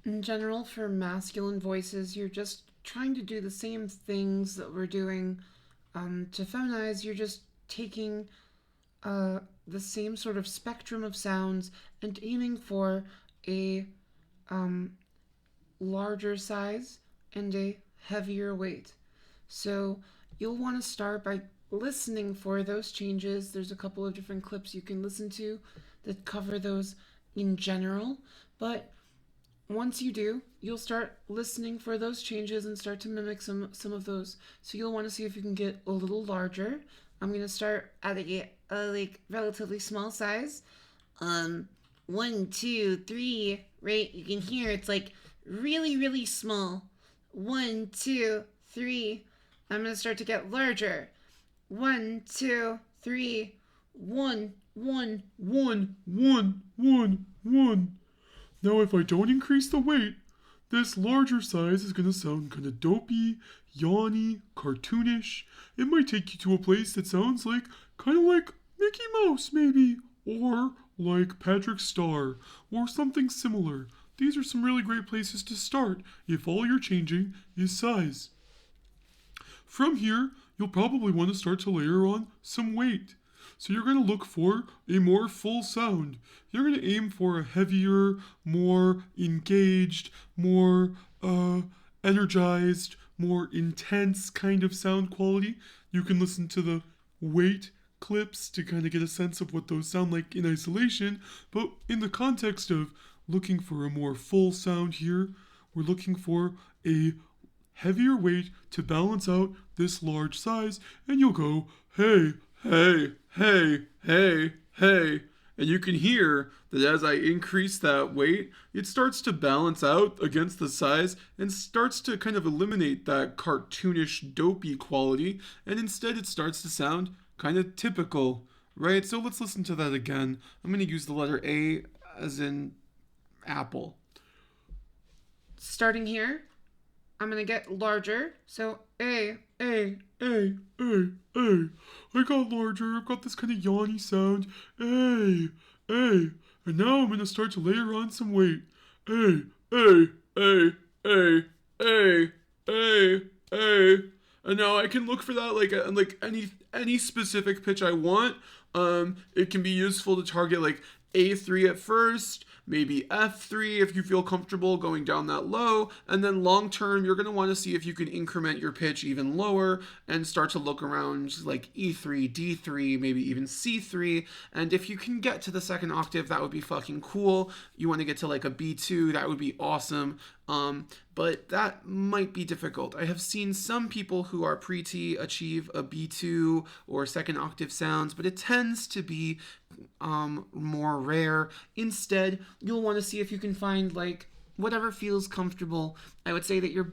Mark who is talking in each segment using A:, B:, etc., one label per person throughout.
A: In general, for masculine voices, you're just trying to do the same things that we're doing to feminize. You're just taking the same sort of spectrum of sounds and aiming for a um, larger size and a heavier weight. So you'll want to start by listening for those changes. There's a couple of different clips you can listen to that cover those in general, but once you do, you'll start listening for those changes and start to mimic some of those. So you'll want to see if you can get a little larger. I'm gonna start at a like relatively small size. Um, 1, 2, 3. Right, you can hear it's like really small. 1, 2, 3. I'm gonna start to get larger. 1, 2, 3.
B: One. Now if I don't increase the weight, this larger size is going to sound kind of dopey, yawny, cartoonish. It might take you to a place that sounds like kind of like Mickey Mouse maybe, or like Patrick Star, or something similar. These are some really great places to start if all you're changing is size. From here, you'll probably want to start to layer on some weight. So you're going to look for a more full sound. You're going to aim for a heavier, more engaged, more energized, more intense kind of sound quality. You can listen to the weight clips to kind of get a sense of what those sound like in isolation. But in the context of looking for a more full sound here, we're looking for a heavier weight to balance out this large size. And you'll go, hey, hey. And you can hear that as I increase that weight, it starts to balance out against the size and starts to kind of eliminate that cartoonish, dopey quality. And instead, it starts to sound kind of typical, right? So let's listen to that again. I'm going to use the letter A as in apple.
A: Starting here, I'm gonna get larger. So A.
B: I got larger. I've got this kind of yawny sound. A. And now I'm going to start to layer on some weight. A. And now I can look for that like any specific pitch I want. It can be useful to target like A3 at first, maybe F3 if you feel comfortable going down that low, and then long term you're going to want to see if you can increment your pitch even lower and start to look around like E3, D3, maybe even C3, and if you can get to the second octave, that would be fucking cool. You want to get to like a B2, that would be awesome. But that might be difficult. I have seen some people who are pre-T achieve a B2 or second octave sounds, but it tends to be more rare. Instead, you'll want to see if you can find like whatever feels comfortable. I would say that your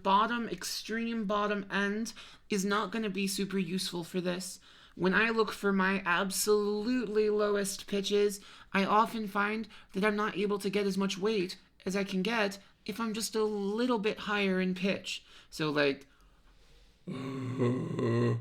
B: extreme bottom end is not going to be super useful for this. When I look for my absolutely lowest pitches, I often find that I'm not able to get as much weight as I can get if I'm just a little bit higher in pitch. So like 1,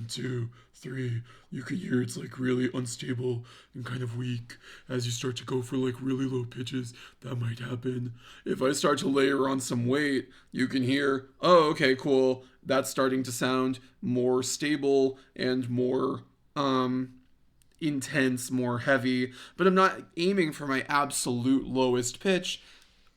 B: 2, 3. You can hear it's like really unstable and kind of weak as you start to go for like really low pitches. That might happen. If I start to layer on some weight, you can hear, oh, okay, cool. That's starting to sound more stable and more intense, more heavy. But I'm not aiming for my absolute lowest pitch,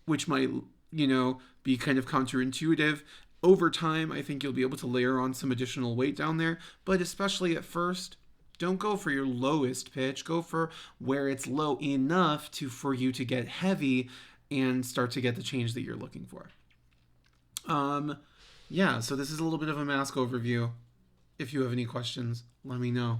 B: which might, be kind of counterintuitive. Over time, I think you'll be able to layer on some additional weight down there, but especially at first, don't go for your lowest pitch. Go for where it's low enough for you to get heavy and start to get the change that you're looking for. So this is a little bit of a mask overview. If you have any questions, let me know.